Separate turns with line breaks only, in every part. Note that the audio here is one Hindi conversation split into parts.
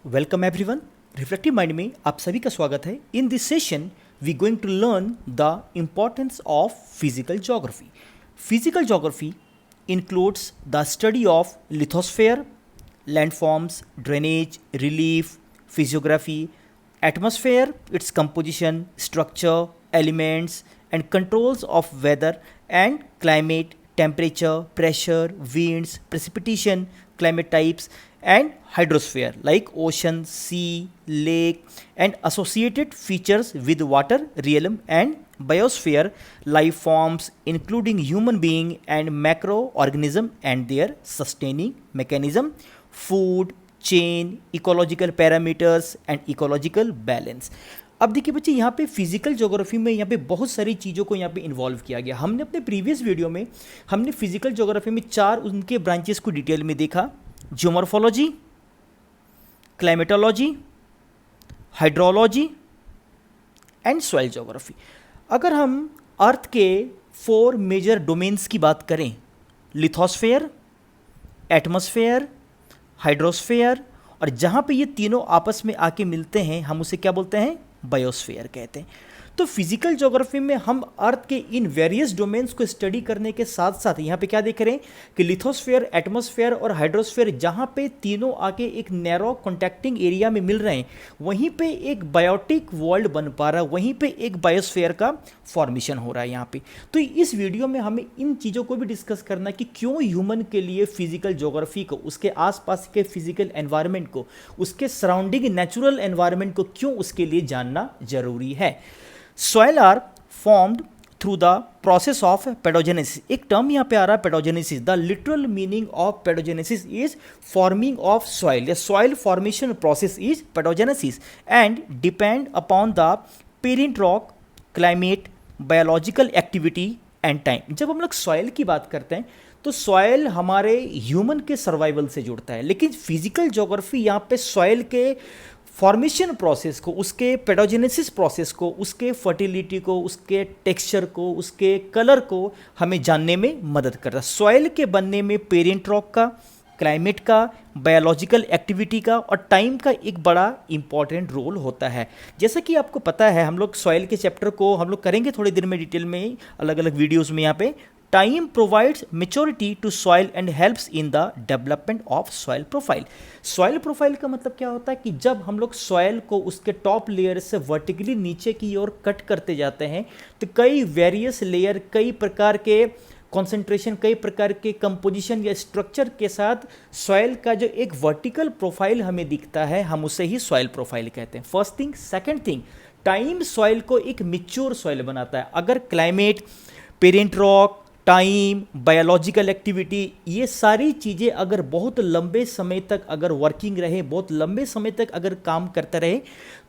Welcome everyone. रिफ्लेक्टिव माइंड में आप सभी का स्वागत है। In this session we going to learn the importance of physical geography. Physical geography includes the study of lithosphere, landforms, drainage, relief, physiography, atmosphere, its composition, structure, elements, and controls of weather and climate, temperature, pressure, winds, precipitation, climate types, and hydrosphere like ocean, sea, lake, and associated features with water realm and biosphere, life forms including human being and macroorganism and their sustaining mechanism, food chain, ecological parameters and ecological balance। अब देखिए बच्चे, यहाँ पे फिजिकल ज्योग्राफी में यहाँ पे बहुत सारी चीज़ों को यहाँ पे इन्वॉल्व किया गया। हमने अपने प्रीवियस वीडियो में हमने फिजिकल ज्योग्राफी में 4 उनके ब्रांचेस को डिटेल में देखा: geomorphology, climatology, hydrology and soil geography. अगर हम अर्थ के 4 मेजर डोमेन्स की बात करें, लिथोस्फेयर, एटमॉस्फेयर, हाइड्रोस्फेयर, और जहाँ पे ये तीनों आपस में आके मिलते हैं हम उसे क्या बोलते हैं? बायोस्फेयर कहते हैं। तो फिजिकल ज्योग्राफी में हम अर्थ के इन वेरियस डोमेन्स को स्टडी करने के साथ साथ यहाँ पे क्या देख रहे हैं कि लिथोस्फेयर, एटमॉस्फेयर और हाइड्रोस्फेयर जहाँ पे तीनों आके एक नैरो कॉन्टैक्टिंग एरिया में मिल रहे हैं, वहीं पे एक बायोटिक वर्ल्ड बन पा रहा है, वहीं पे एक बायोस्फेयर का फॉर्मेशन हो रहा है यहाँ पे। तो इस वीडियो में हमें इन चीज़ों को भी डिस्कस करना है कि क्यों ह्यूमन के लिए फिजिकल ज्योग्राफी को, उसके आसपास के फिजिकल एनवायरनमेंट को, उसके सराउंडिंग नेचुरल एनवायरनमेंट को क्यों उसके लिए जानना जरूरी है। Soil are formed through the process of pedogenesis। एक टर्म यहाँ पे आ रहा है pedogenesis। The literal meaning of pedogenesis is forming of soil। The soil formation process is pedogenesis and depend upon the parent rock, climate, biological activity and time। जब हम लोग सॉइल की बात करते हैं तो सॉइल हमारे ह्यूमन के सर्वाइवल से जुड़ता है, लेकिन फिजिकल ज्योग्राफी यहाँ पे सॉइल के फॉर्मेशन प्रोसेस को, उसके पेडोजेनेसिस प्रोसेस को, उसके फर्टिलिटी को, उसके टेक्सचर को, उसके कलर को हमें जानने में मदद करता है। सॉइल के बनने में पेरेंट रॉक का, क्लाइमेट का, बायोलॉजिकल एक्टिविटी का और टाइम का एक बड़ा इंपॉर्टेंट रोल होता है। जैसा कि आपको पता है, हम लोग सॉइल के चैप्टर को हम लोग करेंगे थोड़ी देर में डिटेल में अलग अलग वीडियोज़ में। यहाँ पे time provides maturity to soil and helps in the development of soil profile. Soil profile का मतलब क्या होता है कि जब हम लोग सॉइल को उसके टॉप लेयर से वर्टिकली नीचे की ओर कट करते जाते हैं तो कई वेरियस लेयर, कई प्रकार के कॉन्सेंट्रेशन, कई प्रकार के कंपोजिशन या स्ट्रक्चर के साथ सॉइल का जो एक वर्टिकल प्रोफाइल हमें दिखता है, हम उसे ही सॉइल प्रोफाइल कहते हैं। First thing. Second thing, time soil को एक मैच्योर सॉइल बनाता है। अगर climate, parent rock, time, biological activity, ये सारी चीज़ें अगर बहुत लंबे समय तक अगर वर्किंग रहे, बहुत लंबे समय तक अगर काम करता रहे,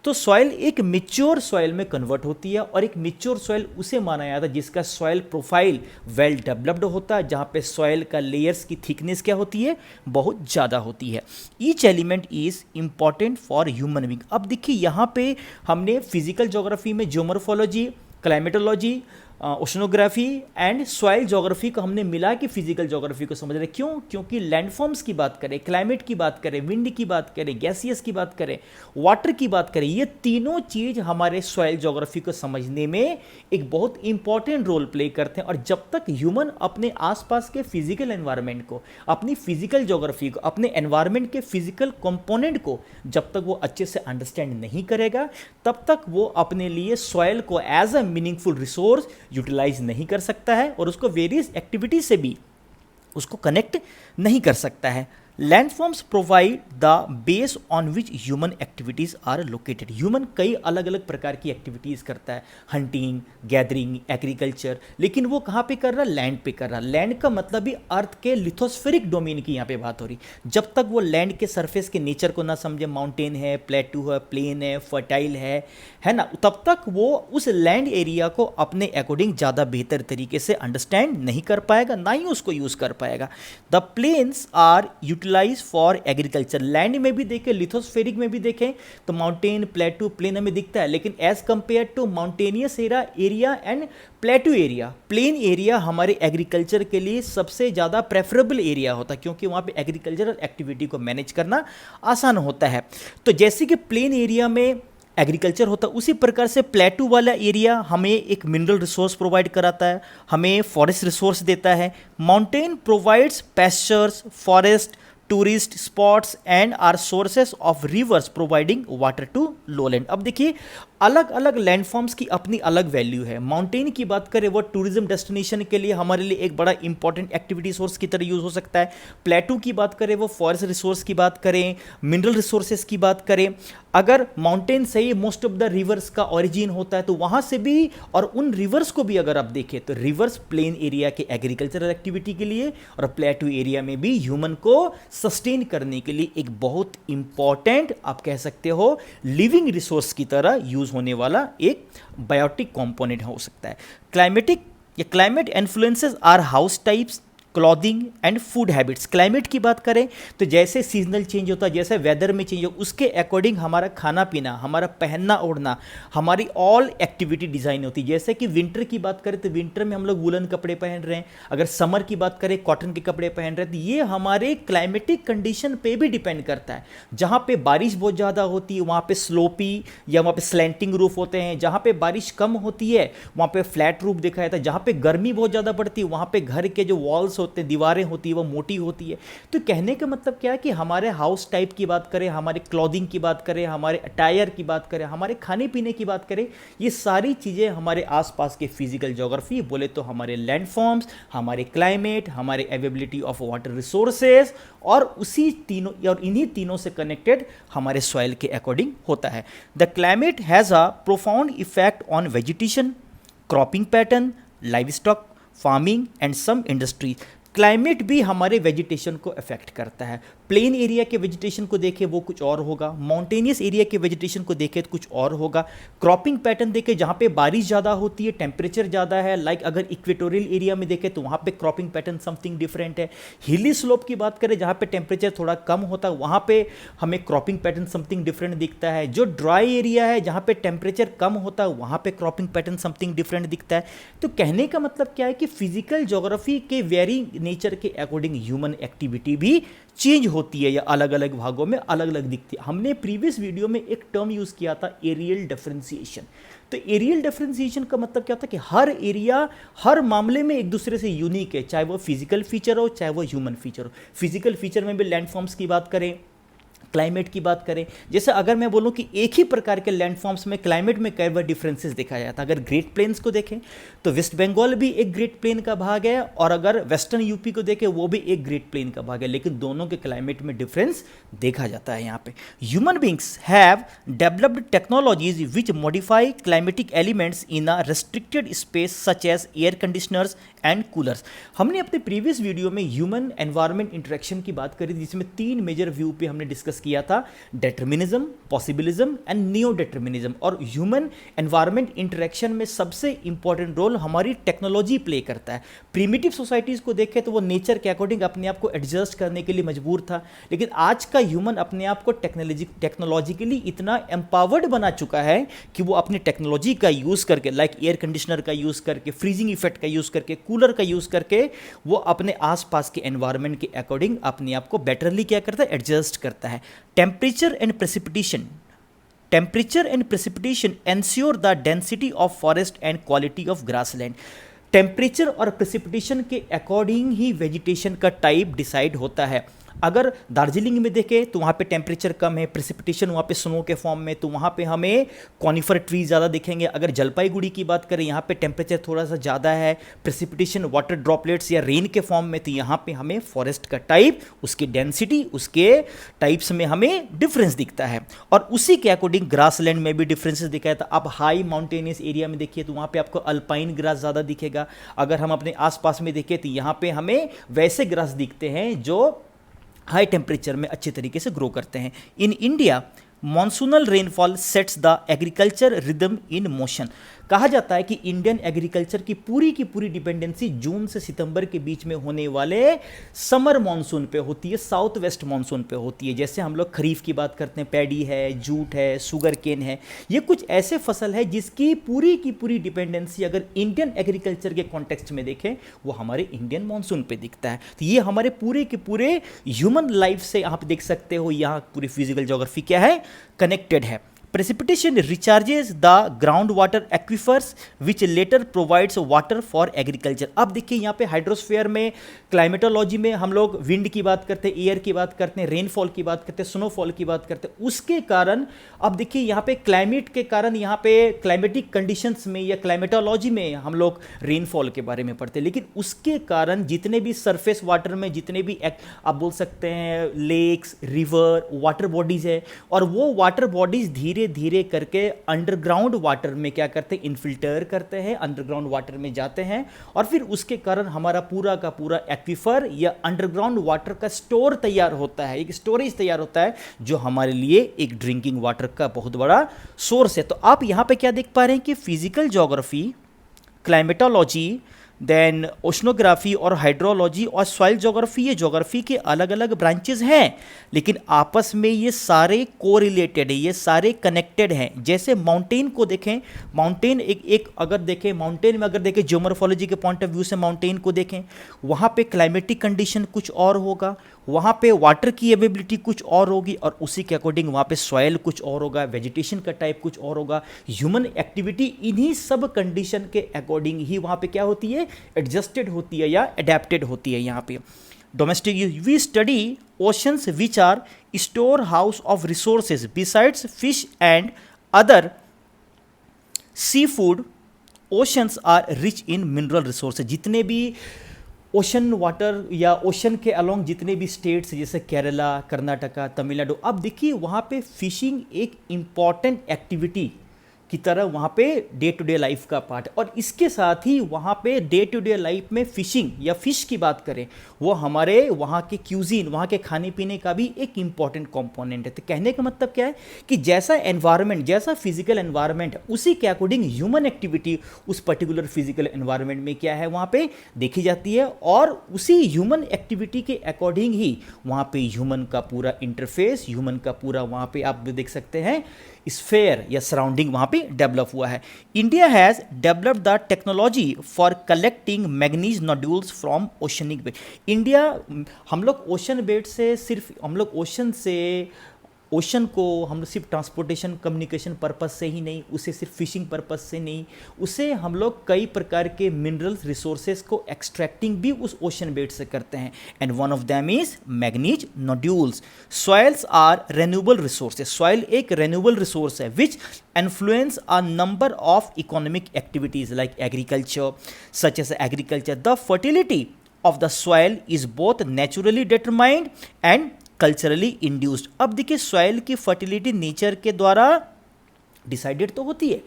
तो सॉइल एक मैच्योर सॉइल में कन्वर्ट होती है। और एक मैच्योर सॉइल उसे माना जाता है जिसका सॉइल प्रोफाइल वेल डेवलप्ड होता है, जहाँ पे सॉइल का लेयर्स की थिकनेस क्या होती है? बहुत ज़्यादा होती है। Each element is important for human being. अब देखिए, यहाँ पे हमने फिजिकल ज्योग्राफी में geomorphology, climatology, oceanography and soil geography को हमने मिला कि फिजिकल ज्योग्राफी को समझ रहे। क्यों? क्योंकि लैंडफॉर्म्स की बात करें, क्लाइमेट की बात करें, विंड की बात करें, गैसियस की बात करें, वाटर की बात करें, ये तीनों चीज़ हमारे सॉइल ज्योग्राफी को समझने में एक बहुत इंपॉर्टेंट रोल प्ले करते हैं। और जब तक ह्यूमन अपने आसपास के फिजिकल एनवायरनमेंट को, अपनी फिजिकल ज्योग्राफी को, अपने एनवायरनमेंट के फिजिकल कंपोनेंट को जब तक वो अच्छे से अंडरस्टैंड नहीं करेगा, तब तक वो अपने लिए सॉइल को as a meaningful resource utilise नहीं कर सकता है और उसको वेरियस एक्टिविटी से भी उसको कनेक्ट नहीं कर सकता है। Landforms provide the base on which human activities are located. Human कई अलग अलग प्रकार की एक्टिविटीज़ करता है, हंटिंग, गैदरिंग, एग्रीकल्चर, लेकिन वो कहाँ पे कर रहा है? लैंड पे कर रहा है। लैंड का मतलब भी अर्थ के लिथोस्फेरिक डोमेन की यहाँ पे बात हो रही। जब तक वो लैंड के सरफेस के नेचर को ना समझे, माउंटेन है, प्लेटू है, प्लेन है, फर्टाइल है ना, तब तक वो उस लैंड एरिया को अपने अकॉर्डिंग ज़्यादा बेहतर तरीके से अंडरस्टैंड नहीं कर पाएगा, ना ही उसको यूज़ कर पाएगा। The plains are utilise for agriculture. Land में भी देखें, लिथोस्फेरिक में भी देखें तो माउंटेन, प्लेटू, प्लेन हमें दिखता है, लेकिन as compare to mountainous area and plateau area, plain area हमारे एग्रीकल्चर के लिए सबसे ज़्यादा प्रेफरेबल एरिया होता है, क्योंकि वहाँ पे एग्रीकल्चरल एक्टिविटी को मैनेज करना आसान होता है। तो जैसे कि प्लेन एरिया में एग्रीकल्चर होता है, उसी प्रकार से प्लेटू वाला एरिया हमें एक मिनरल रिसोर्स प्रोवाइड कराता है, हमें फॉरेस्ट रिसोर्स देता है। Mountain provides pastures, forest, tourist spots and are sources of rivers providing water to lowland. अब देखिए, अलग अलग लैंडफॉर्म्स की अपनी अलग वैल्यू है। माउंटेन की बात करें, वो टूरिज्म डेस्टिनेशन के लिए हमारे लिए एक बड़ा इंपॉर्टेंट एक्टिविटी सोर्स की तरह यूज हो सकता है। प्लेटू की बात करें, वो फॉरेस्ट रिसोर्स की बात करें, मिनरल रिसोर्सेज की बात करें, अगर माउंटेन से ही मोस्ट ऑफ द रिवर्स का ओरिजिन होता है, तो वहां से भी, और उन रिवर्स को भी अगर आप देखें तो रिवर्स प्लेन एरिया के एग्रीकल्चरल एक्टिविटी के लिए और प्लेटू एरिया में भी ह्यूमन को सस्टेन करने के लिए एक बहुत इंपॉर्टेंट, आप कह सकते हो, लिविंग रिसोर्स की तरह यूज होने वाला एक बायोटिक कंपोनेंट हो सकता है। क्लाइमेटिक या climate influences are house types, clothing and food habits. Climate की बात करें तो जैसे सीजनल चेंज होता है, जैसे वेदर में चेंज हो, उसके अकॉर्डिंग हमारा खाना पीना, हमारा पहनना ओढ़ना, हमारी ऑल एक्टिविटी डिज़ाइन होती है। जैसे कि विंटर की बात करें तो विंटर में हम लोग वुलन कपड़े पहन रहे हैं, अगर समर की बात करें कॉटन के कपड़े पहन रहे हैं, तो ये हमारे क्लाइमेटिक कंडीशन पे भी डिपेंड करता है। जहाँ पे बारिश बहुत ज़्यादा होती है वहाँ पे स्लोपी या वहाँ पे स्लैंटिंग रूफ होते हैं, जहाँ पे बारिश कम होती है वहाँ पे फ्लैट रूफ देखा जाता है, जहाँ पे गर्मी बहुत ज़्यादा पड़ती है वहाँ पे घर के जो वॉल्स होते हैं, दीवारें होती है, वो मोटी होती है। तो कहने का मतलब क्या है कि हमारे हाउस टाइप की बात करें, हमारे क्लॉथिंग की बात करें, हमारे अटायर की बात करें, हमारे खाने पीने की बात करें, ये सारी चीज़ें हमारे आसपास के फिजिकल ज्योग्राफी बोले तो हमारे लैंडफॉर्म्स, हमारे क्लाइमेट, हमारे अवेलेबिलिटी ऑफ वाटर रिसोर्सेज और उसी तीनों और इन्हीं तीनों से कनेक्टेड हमारे सॉइल के अकॉर्डिंग होता है। The climate has a profound effect on vegetation, cropping pattern, livestock, farming and some industry. Climate भी हमारे वेजिटेशन को अफेक्ट करता है। प्लेन एरिया के वेजिटेशन को देखें वो कुछ और होगा, माउंटेनियस एरिया के वेजिटेशन को देखें तो कुछ और होगा। क्रॉपिंग पैटर्न देखें, जहाँ पे बारिश ज़्यादा होती है, टेम्परेचर ज़्यादा है, लाइक अगर इक्वेटोरियल एरिया में देखें तो वहाँ पे क्रॉपिंग पैटर्न समथिंग डिफरेंट है। हिली स्लोप की बात करें, जहाँ पे टेम्परेचर थोड़ा कम होता है, वहाँ पे हमें क्रॉपिंग पैटर्न समथिंग डिफरेंट दिखता है। जो ड्राई एरिया है, जहाँ पे टेम्परेचर कम होता है, वहाँ पे क्रॉपिंग पैटर्न समथिंग डिफरेंट दिखता है। तो कहने का मतलब क्या है कि फिजिकल ज्योग्राफी के वेरी नेचर के अकॉर्डिंग ह्यूमन एक्टिविटी भी चेंज होती है या अलग अलग भागों में अलग अलग दिखती है। हमने प्रीवियस वीडियो में एक टर्म यूज किया था, एरियल डिफरेंशिएशन। तो एरियल डिफरेंशिएशन का मतलब क्या होता है कि हर एरिया हर मामले में एक दूसरे से यूनिक है, चाहे वो फिजिकल फीचर हो चाहे वो ह्यूमन फीचर हो। फिजिकल फीचर में भी लैंडफॉर्म्स की बात करें, क्लाइमेट की बात करें, जैसे अगर मैं बोलूं कि एक ही प्रकार के लैंडफॉर्म्स में क्लाइमेट में कई बार डिफरेंसेस देखा जाता है। अगर ग्रेट प्लेन्स को देखें तो वेस्ट बंगाल भी एक ग्रेट प्लेन का भाग है, और अगर वेस्टर्न यूपी को देखें वो भी एक ग्रेट प्लेन का भाग है, लेकिन दोनों के क्लाइमेट में डिफरेंस देखा जाता है। यहाँ पे human beings have developed technologies which modify climatic elements in a restricted space such as air conditioners and coolers. हमने अपने प्रीवियस वीडियो में ह्यूमन एनवायरमेंट इंटरेक्शन की बात करी, जिसमें 3 मेजर व्यू पे हमने डिस्कस किया था, determinism, possibilism and neo determinism. और ह्यूमन एनवायरमेंट इंटरेक्शन में सबसे इंपॉर्टेंट रोल हमारी टेक्नोलॉजी प्ले करता है। प्रीमिटिव सोसाइटीज को देखें तो वो नेचर के अकॉर्डिंग अपने आप को एडजस्ट करने के लिए मजबूर था, लेकिन आज का ह्यूमन अपने आप को टेक्नोलॉजिकली इतना एम्पावर्ड बना चुका है कि वो अपनी टेक्नोलॉजी का यूज करके, लाइक एयर कंडीशनर का यूज करके, फ्रीजिंग इफेक्ट का यूज करके, कूलर का यूज करके, वो अपने आसपास के एनवायरनमेंट के अकॉर्डिंग अपने आप को बेटरली क्या करता है, एडजस्ट करता है। Temperature and precipitation ensure the density of forest and quality of grassland. Temperature और प्रेसिपिटेशन के अकॉर्डिंग ही वेजिटेशन का टाइप डिसाइड होता है। अगर दार्जिलिंग में देखें तो वहाँ पे टेम्परेचर कम है, प्रेसिपिटेशन वहाँ पे स्नो के फॉर्म में, तो वहाँ पे हमें कॉनिफर ट्री ज़्यादा दिखेंगे। अगर जलपाईगुड़ी की बात करें, यहाँ पे टेम्परेचर थोड़ा सा ज़्यादा है, प्रेसिपिटेशन वाटर ड्रॉपलेट्स या रेन के फॉर्म में, तो यहाँ पे हमें फॉरेस्ट का टाइप, उसकी डेंसिटी, उसके टाइप्स में हमें डिफरेंस दिखता है। और उसी के अकॉर्डिंग ग्रासलैंड में भी डिफरेंसेस दिखाया था। आप हाई माउंटेनियस एरिया में देखिए तो वहाँ पे आपको अल्पाइन ग्रास ज़्यादा दिखेगा। अगर हम अपने आसपास में देखें तो यहाँ पे हमें वैसे ग्रास दिखते हैं जो हाई टेम्परेचर में अच्छे तरीके से ग्रो करते हैं। In India monsoonal rainfall sets the agriculture rhythm in motion. कहा जाता है कि इंडियन एग्रीकल्चर की पूरी डिपेंडेंसी जून से सितंबर के बीच में होने वाले समर मानसून पे होती है, साउथ वेस्ट मानसून पे होती है। जैसे हम लोग खरीफ की बात करते हैं, पैडी है, जूट है, शुगर केन है, ये कुछ ऐसे फसल है जिसकी पूरी डिपेंडेंसी अगर इंडियन एग्रीकल्चर के कॉन्टेक्स्ट में देखें वो हमारे इंडियन मानसून पे दिखता है। तो ये हमारे पूरे के पूरे ह्यूमन लाइफ से आप देख सकते हो, यहाँ पूरी फिजिकल ज्योग्राफी क्या है, कनेक्टेड है। Precipitation recharges the groundwater aquifers which later provides water for agriculture। अब देखिए यहाँ पे हाइड्रोस्फीयर में, क्लाइमेटोलॉजी में हम लोग विंड की बात करते हैं, एयर की बात करते हैं, रेनफॉल की बात करते हैं, स्नोफॉल की बात करते हैं। उसके कारण अब देखिए यहाँ पे क्लाइमेट के कारण, यहाँ पे क्लाइमेटिक कंडीशंस में या क्लाइमेटोलॉजी में हम लोग रेनफॉल के बारे में पढ़ते हैं, लेकिन उसके कारण जितने भी सरफेस वाटर में जितने भी आप बोल सकते हैं लेक्स, रिवर, वाटर बॉडीज है, और वो वाटर बॉडीज धीरे धीरे करके अंडरग्राउंड वाटर में क्या करते हैं, इनफिल्टर करते हैं, अंडरग्राउंड वाटर में जाते हैं, और फिर उसके कारण हमारा पूरा का पूरा एक्विफर या अंडरग्राउंड वाटर का स्टोर तैयार होता है, एक स्टोरेज तैयार होता है जो हमारे लिए एक ड्रिंकिंग वाटर का बहुत बड़ा सोर्स है। तो आप यहां पे क्या देख पा रहे हैं कि physical geography, climatology, then oceanography और हाइड्रोलॉजी और सॉइल ज्योग्राफी, ये ज्योग्राफी के अलग अलग ब्रांचेस हैं, लेकिन आपस में ये सारे कोरिलेटेड है, ये सारे कनेक्टेड हैं। जैसे माउंटेन को देखें, माउंटेन एक अगर देखें, माउंटेन में अगर देखें जियोमॉर्फोलॉजी के पॉइंट ऑफ व्यू से माउंटेन को देखें, वहाँ पे क्लाइमेटिक कंडीशन कुछ और होगा, वहाँ पे वाटर की अवेलेबिलिटी कुछ और होगी, और उसी के अकॉर्डिंग वहाँ पे सॉइल कुछ और होगा, वेजिटेशन का टाइप कुछ और होगा। ह्यूमन एक्टिविटी इन्हीं सब कंडीशन के अकॉर्डिंग ही वहाँ पे क्या होती है, एडजस्टेड होती है या अडेप्टेड होती है। यहाँ पे domestic use, we study oceans which are store house of resources besides fish and other sea food. Oceans are rich in mineral resources. जितने भी ओशन वाटर या ओशन के अलोंग जितने भी स्टेट्स जैसे केरला, कर्नाटका, तमिलनाडु, अब देखिए वहाँ पे फिशिंग एक इम्पॉर्टेंट एक्टिविटी की तरह वहाँ पे डे टू डे लाइफ का पार्ट है, और इसके साथ ही वहाँ पे डे टू डे लाइफ में फिशिंग या फिश की बात करें वो हमारे वहाँ के क्यूजीन, वहाँ के खाने पीने का भी एक इम्पॉर्टेंट कंपोनेंट है। तो कहने का मतलब क्या है कि जैसा एनवायरनमेंट, जैसा फिजिकल एनवायरनमेंट है, उसी के अकॉर्डिंग ह्यूमन एक्टिविटी उस पर्टिकुलर फिजिकल एनवायरनमेंट में क्या है वहाँ पे देखी जाती है, और उसी ह्यूमन एक्टिविटी के अकॉर्डिंग ही वहाँ पे ह्यूमन का पूरा इंटरफेस, ह्यूमन का पूरा वहाँ पे आप देख सकते हैं स्फेयर या सराउंडिंग वहाँ पे डेवलप हुआ है। India has developed the technology for collecting manganese nodules from oceanic bed. India, हम लोग ओशन बेड से सिर्फ हम लोग ओशन को हम लोग सिर्फ ट्रांसपोर्टेशन कम्युनिकेशन पर्पस से ही नहीं, उसे सिर्फ फिशिंग पर्पस से नहीं, उसे हम लोग कई प्रकार के मिनरल्स रिसोर्सेज को एक्सट्रैक्टिंग भी उस ओशन बेड से करते हैं, and one of them is manganese nodules. Soils are renewable resources. Soil एक रेन्यूएबल रिसोर्स है which influence a number of economic activities like agriculture, such as agriculture. The fertility of the soil is both naturally determined and culturally induced. अब देखिए सॉइल की फर्टिलिटी नेचर के द्वारा डिसाइडेड तो होती है,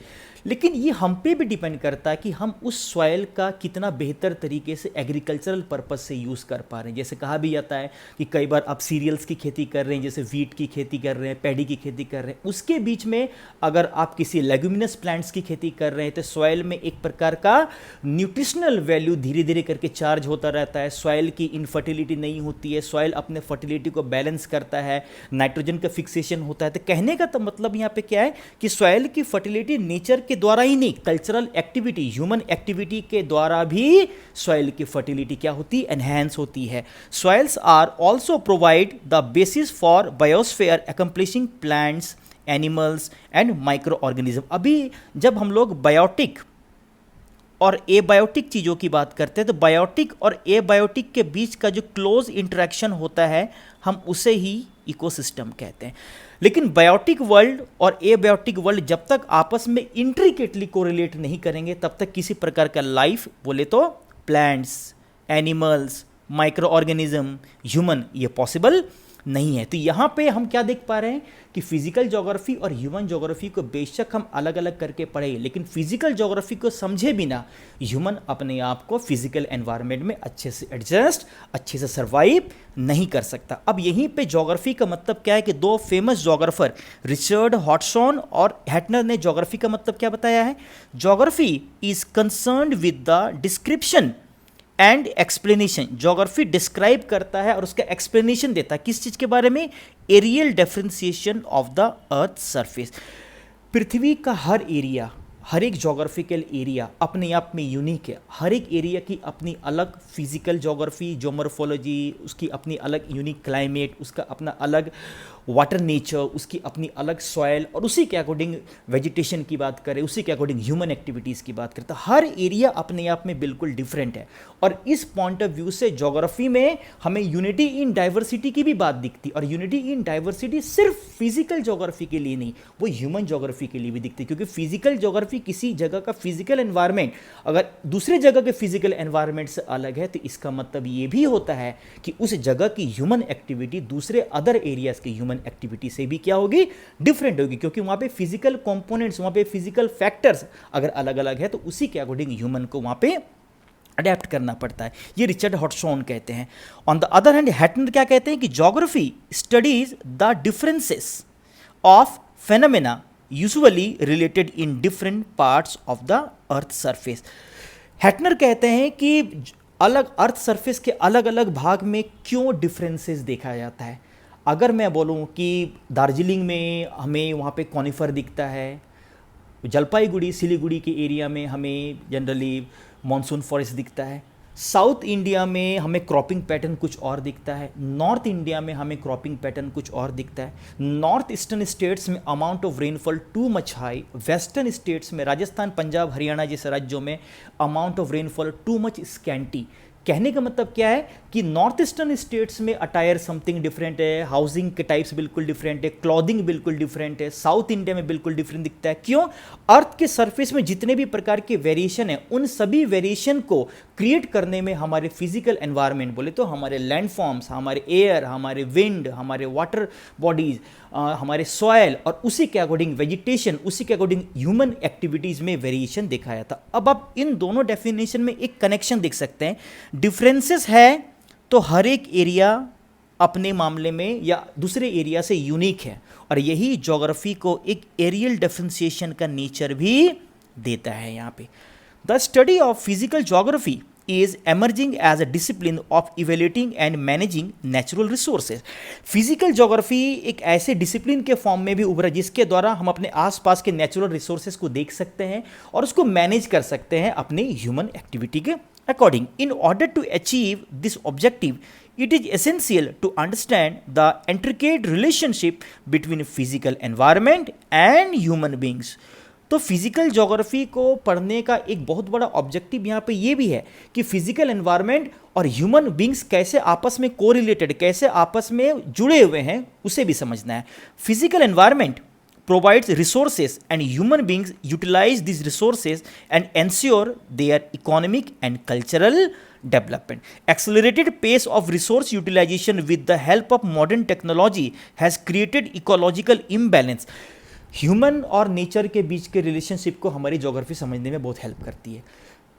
लेकिन ये हम पे भी डिपेंड करता है कि हम उस सॉइल का कितना बेहतर तरीके से एग्रीकल्चरल पर्पस से यूज़ कर पा रहे हैं। जैसे कहा भी जाता है कि कई बार आप सीरियल्स की खेती कर रहे हैं, जैसे वीट की खेती कर रहे हैं, पैडी की खेती कर रहे हैं, उसके बीच में अगर आप किसी लेग्यूमिनस प्लांट्स की खेती कर रहे हैं तो सॉइल में एक प्रकार का न्यूट्रिशनल वैल्यू धीरे धीरे करके चार्ज होता रहता है। सॉइल की इनफर्टिलिटी नहीं होती है, सॉइल अपने फर्टिलिटी को बैलेंस करता है, नाइट्रोजन का फिक्सेशन होता है। तो कहने का तो मतलब यहाँ पे क्या है कि सॉइल की फर्टिलिटी नेचर के द्वारा ही नहीं, कल्चरल एक्टिविटी, ह्यूमन एक्टिविटी के द्वारा भी सॉइल की फर्टिलिटी क्या होती है, एनहांस होती है। Soils are also provide the basis for biosphere accomplishing plants, animals and micro organism. अभी जब हम लोग बायोटिक और एबायोटिक चीज़ों की बात करते हैं तो बायोटिक और एबायोटिक के बीच का जो क्लोज इंटरेक्शन होता है हम उसे ही इकोसिस्टम कहते हैं। लेकिन बायोटिक वर्ल्ड और एबायोटिक वर्ल्ड जब तक आपस में इंट्रिकेटली कोरिलेट नहीं करेंगे तब तक किसी प्रकार का लाइफ, बोले तो plants, animals, micro organism, human, ये पॉसिबल नहीं है। तो यहाँ पे हम क्या देख पा रहे हैं कि फिजिकल ज्योग्राफी और ह्यूमन ज्योग्राफी को बेशक हम अलग अलग करके पढ़े, लेकिन फिजिकल ज्योग्राफी को समझे बिना ह्यूमन अपने आप को फिजिकल एनवायरनमेंट में अच्छे से एडजस्ट, अच्छे से सर्वाइव नहीं कर सकता। अब यहीं पे ज्योग्राफी का मतलब क्या है कि दो फेमस ज्योग्राफर रिचर्ड हॉटसन और हैटनर ने ज्योग्राफी का मतलब क्या बताया है? Geography is concerned with the description and explanation. Geography describe करता है और उसका एक्सप्लेनेशन देता है किस चीज के बारे में? Areal differentiation of the earth surface. पृथ्वी का हर एरिया, हर एक ज्योग्राफिकल एरिया अपने आप में यूनिक है। हर एक एरिया की अपनी अलग फिजिकल ज्योग्राफी, ज्योमोर्फोलॉजी, उसकी अपनी अलग यूनिक क्लाइमेट, उसका अपना अलग वाटर नेचर, उसकी अपनी अलग सॉयल, और उसी के अकॉर्डिंग वेजिटेशन की बात करें, उसी के अकॉर्डिंग ह्यूमन एक्टिविटीज़ की बात करें, तो हर एरिया अपने आप में बिल्कुल डिफरेंट है। और इस पॉइंट ऑफ व्यू से ज्योग्राफी में हमें यूनिटी इन डाइवर्सिटी की भी बात दिखती, और यूनिटी इन डाइवर्सिटी सिर्फ फिजिकल ज्योग्राफी के लिए नहीं, वो ह्यूमन ज्योग्राफी के लिए भी दिखती है। क्योंकि फिजिकल ज्योग्राफी किसी जगह का फिजिकल एनवायरनमेंट अगर दूसरे जगह के फिजिकल एनवायरनमेंट से अलग है, तो इसका मतलब ये भी होता है कि उस जगह की ह्यूमन एक्टिविटी दूसरे अदर एरियाज की ह्यूमन एक्टिविटी से भी क्या होगी? डिफरेंट होगी। क्योंकि वहाँ पे फिजिकल कंपोनेंट्स, वहाँ पे फिजिकल फैक्टर्स अगर अलग अलग है, तो उसी के अकॉर्डिंग ह्यूमन को वहाँ पे अडेप्ट करना पड़ता है। ये रिचर्ड हॉटसन कहते हैं। On the other hand Hettner क्या कहते हैं कि geography studies the differences of phenomena usually related in different parts of the earth surface. Hettner कहते हैं कि अलग अर्थ सरफेस के अलग अलग भाग में क्यों डिफरेंसेस देखा जाता है। अगर मैं बोलूं कि दार्जिलिंग में हमें वहाँ पे कॉनिफर दिखता है, जलपाईगुड़ी सिलीगुड़ी के एरिया में हमें जनरली मॉनसून फॉरेस्ट दिखता है, साउथ इंडिया में हमें क्रॉपिंग पैटर्न कुछ और दिखता है, नॉर्थ इंडिया में हमें क्रॉपिंग पैटर्न कुछ और दिखता है, नॉर्थ ईस्टर्न स्टेट्स में amount of rainfall too much high, western states में राजस्थान, पंजाब, हरियाणा जैसे राज्यों में amount of rainfall too much scanty. कहने का मतलब क्या है कि नॉर्थ ईस्टर्न स्टेट्स में अटायर समथिंग डिफरेंट है, हाउसिंग के टाइप्स बिल्कुल डिफरेंट है, क्लॉथिंग बिल्कुल डिफरेंट है, साउथ इंडिया में बिल्कुल डिफरेंट दिखता है। क्यों? अर्थ के सरफेस में जितने भी प्रकार के वेरिएशन है, उन सभी वेरिएशन को क्रिएट करने में हमारे फिजिकल एनवायरनमेंट, बोले तो हमारे लैंडफॉर्म्स, हमारे एयर, हमारे विंड, हमारे वाटर बॉडीज, हमारे सॉयल, और उसी के अकॉर्डिंग वेजिटेशन, उसी के अकॉर्डिंग ह्यूमन एक्टिविटीज में वेरिएशन दिखाया था। अब आप इन दोनों डेफिनेशन में एक कनेक्शन देख सकते हैं। डिफरेंसेस है तो हर एक एरिया अपने मामले में या दूसरे एरिया से यूनिक है, और यही ज्योग्राफी को एक एरियल डिफरेंशिएशन का नेचर भी देता है। यहाँ पे the study of physical geography is emerging as a discipline of evaluating and managing natural resources। Physical geography एक ऐसे डिसिप्लिन के फॉर्म में भी उभरा जिसके द्वारा हम अपने आसपास के नेचुरल रिसोर्सेज को देख सकते हैं और उसको मैनेज कर सकते हैं अपने ह्यूमन एक्टिविटी के according. In order to achieve this objective it is essential to understand the intricate relationship between physical environment and human beings। तो फिजिकल ज्योग्राफी को पढ़ने का एक बहुत बड़ा ऑब्जेक्टिव यहाँ पे ये भी है कि फिजिकल एनवायरनमेंट और ह्यूमन बींग्स कैसे आपस में कोरिलेटेड, कैसे आपस में जुड़े हुए हैं, उसे भी समझना है। Physical environment provides resources and human beings utilize these resources and ensure their economic and cultural development। Accelerated pace of resource utilization with the help of modern technology has created ecological imbalance। Human और नेचर के बीच के रिलेशनशिप को हमारी ज्योग्राफी समझने में बहुत हेल्प करती है।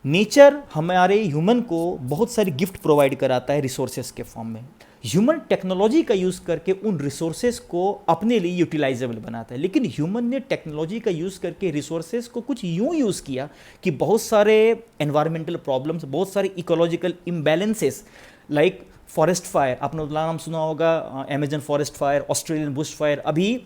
नेचर हमारे ह्यूमन को बहुत सारी गिफ्ट प्रोवाइड कराता है रिसोर्सेज के फॉर्म में। ह्यूमन टेक्नोलॉजी का यूज़ करके उन रिसोर्सेज को अपने लिए यूटिलाइजेबल बनाता है, लेकिन ह्यूमन ने टेक्नोलॉजी का यूज़ करके रिसोर्सेज को कुछ यूँ यूज़ किया कि बहुत सारे एनवायरमेंटल प्रॉब्लम्स, बहुत सारे ecological imbalances like forest fire, आपने नाम सुना होगा, Amazon forest fire, Australian Bush fire, अभी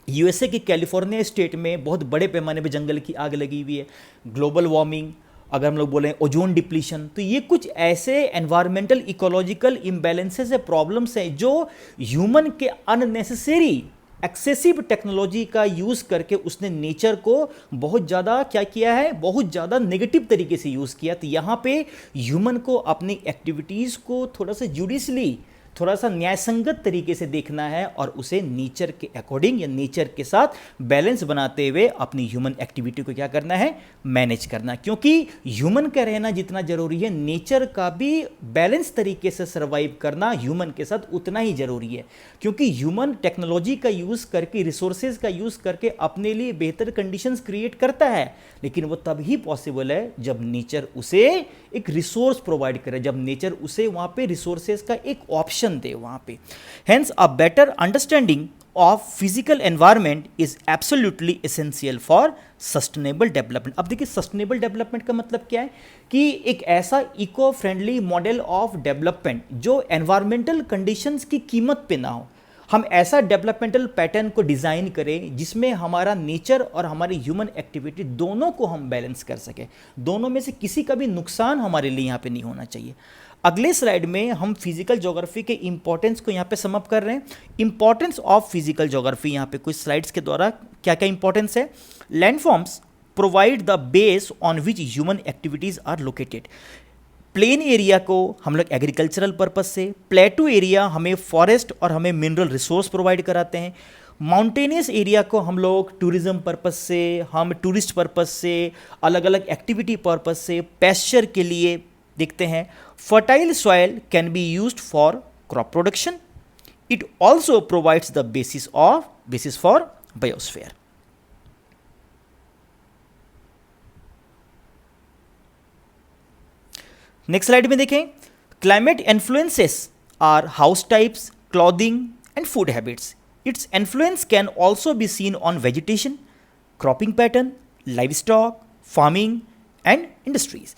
यूएसए की कैलिफोर्निया स्टेट में बहुत बड़े पैमाने पर जंगल की आग लगी हुई है। ग्लोबल वार्मिंग, अगर हम लोग बोलें ओजोन डिप्लीशन, तो ये कुछ ऐसे एनवायरमेंटल इकोलॉजिकल इम्बैलेंसेस है, प्रॉब्लम्स हैं जो ह्यूमन के अननेसेसरी एक्सेसिव टेक्नोलॉजी का यूज़ करके उसने नेचर को बहुत ज़्यादा क्या किया है, बहुत ज़्यादा नेगेटिव तरीके से यूज़ किया। तो यहाँ पे ह्यूमन को अपनी एक्टिविटीज़ को थोड़ा सा जुडिशली थोड़ा सा न्यायसंगत तरीके से देखना है और उसे नेचर के अकॉर्डिंग या नेचर के साथ बैलेंस बनाते हुए अपनी ह्यूमन एक्टिविटी को क्या करना है, मैनेज करना। क्योंकि ह्यूमन का रहना जितना जरूरी है, नेचर का भी बैलेंस तरीके से सर्वाइव करना ह्यूमन के साथ उतना ही जरूरी है। क्योंकि ह्यूमन टेक्नोलॉजी का यूज करके, रिसोर्सेज का यूज करके अपने लिए बेहतर कंडीशंस क्रिएट करता है, लेकिन वो तब ही पॉसिबल है जब नेचर उसे एक रिसोर्स प्रोवाइड करे, जब नेचर उसे वहां पे रिसोर्सेज का एक ऑप्शन दे वहां पे। Hence a better understanding of physical environment is absolutely essential for sustainable development. अब देखिए सस्टेनेबल डेवलपमेंट का मतलब क्या है कि एक ऐसा eco friendly model of development जो एनवायरमेंटल कंडीशंस की कीमत पे ना हो। हम ऐसा डेवलपमेंटल पैटर्न को डिज़ाइन करें जिसमें हमारा नेचर और हमारी ह्यूमन एक्टिविटी दोनों को हम बैलेंस कर सकें, दोनों में से किसी का भी नुकसान हमारे लिए यहाँ पे नहीं होना चाहिए। अगले स्लाइड में हम फिजिकल ज्योग्राफी के इंपॉर्टेंस को यहाँ पे सम अप कर रहे हैं। इंपॉर्टेंस ऑफ फिजिकल ज्योग्राफी यहाँ पे कुछ स्लाइड्स के द्वारा क्या क्या इंपॉर्टेंस है। Landforms provide the base on which human activities are located. Plain area को हम लोग एग्रीकल्चरल पर्पस से, प्लेटू एरिया हमें फॉरेस्ट और हमें मिनरल रिसोर्स प्रोवाइड कराते हैं, माउंटेनियस एरिया को हम लोग टूरिज्म पर्पस से, हम टूरिस्ट पर्पस से, अलग अलग एक्टिविटी पर्पस से, पैस्चर के लिए देखते हैं। Fertile soil can be used for crop production. It also provides the basis for biosphere. Next slide में देखें, climate influences are house types, clothing and food habits. Its influence can also be seen on vegetation, cropping pattern, livestock, farming and industries.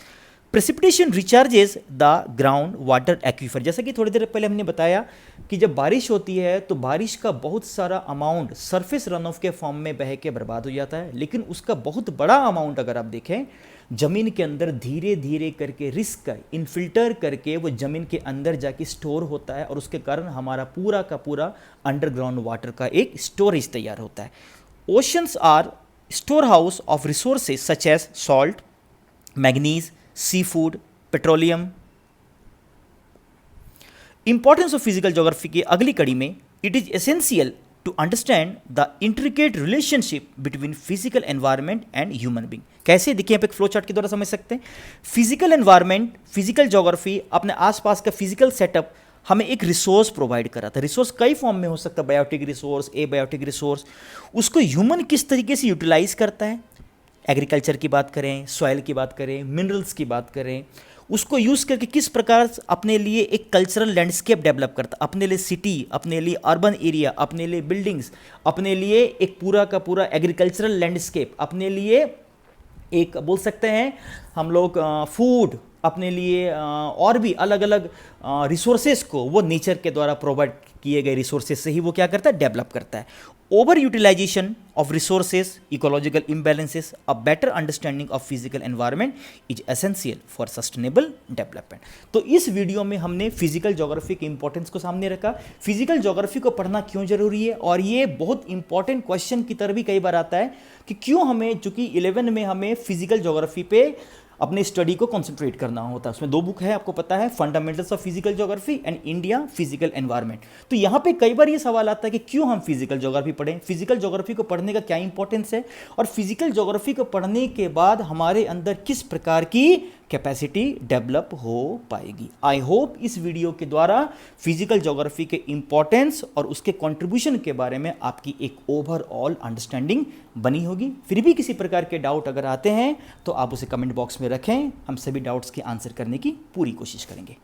Precipitation recharges the ground water aquifer. जैसा कि थोड़ी देर पहले हमने बताया कि जब बारिश होती है तो बारिश का बहुत सारा अमाउंट सरफेस रन ऑफ के फॉर्म में बह के बर्बाद हो जाता है, लेकिन उसका बहुत बड़ा अमाउंट अगर आप देखें जमीन के अंदर धीरे धीरे करके रिस्क कर इनफिल्टर करके वो जमीन के अंदर जाके स्टोर होता है, और उसके कारण हमारा पूरा का पूरा अंडरग्राउंड वाटर का एक स्टोरेज तैयार होता है। Oceans are store house of resources such as salt, manganese, sea food, petroleum. Importance of physical geography की अगली कड़ी में, it is essential to understand the intricate relationship between physical environment and human being। कैसे देखिए यहाँ पे एक फ्लो चार्ट के द्वारा समझ सकते हैं। फिजिकल एनवायरनमेंट, फिजिकल ज्योग्राफी अपने आसपास का फिजिकल सेटअप हमें एक रिसोर्स प्रोवाइड कराता है। रिसोर्स कई फॉर्म में हो सकता है, बायोटिक रिसोर्स, एबायोटिक रिसोर्स। उसको ह्यूमन किस तरीके से यूटिलाइज करता है, एग्रीकल्चर की बात करें, सॉइल की बात करें, मिनरल्स की बात करें, उसको यूज़ करके किस प्रकार अपने लिए एक कल्चरल लैंडस्केप डेवलप करता, अपने लिए सिटी, अपने लिए अर्बन एरिया, अपने लिए बिल्डिंग्स, अपने लिए एक पूरा का पूरा एग्रीकल्चरल लैंडस्केप, अपने लिए एक बोल सकते हैं हम लोग फूड, अपने लिए और भी अलग अलग रिसोर्सेज को वो नेचर के द्वारा प्रोवाइड किए गए रिसोर्सेज से ही वो क्या करता है, डेवलप करता है। Over utilization of resources, ecological imbalances, a better understanding of physical environment is essential for sustainable development. तो इस वीडियो में हमने फिजिकल ज्योग्राफी के इंपॉर्टेंस को सामने रखा, फिजिकल ज्योग्राफी को पढ़ना क्यों जरूरी है, और ये बहुत इंपॉर्टेंट क्वेश्चन की तरह भी कई बार आता है कि क्यों हमें, चूंकि 11 में हमें फिजिकल ज्योग्राफी पे अपने स्टडी को कॉन्सेंट्रेट करना होता है। उसमें 2 बुक है, आपको पता है, fundamentals of physical geography and India physical environment. तो यहाँ पे कई बार ये सवाल आता है कि क्यों हम फिजिकल ज्योग्राफी पढ़ें, फिजिकल ज्योग्राफी को पढ़ने का क्या इंपॉर्टेंस है, और फिजिकल ज्योग्राफी को पढ़ने के बाद हमारे अंदर किस प्रकार की कैपेसिटी डेवलप हो पाएगी। आई होप इस वीडियो के द्वारा फिजिकल ज्योग्राफी के इंपॉर्टेंस और उसके कंट्रीब्यूशन के बारे में आपकी एक ओवरऑल अंडरस्टैंडिंग बनी होगी। फिर भी किसी प्रकार के डाउट अगर आते हैं तो आप उसे कमेंट बॉक्स में रखें, हम सभी डाउट्स के आंसर करने की पूरी कोशिश करेंगे।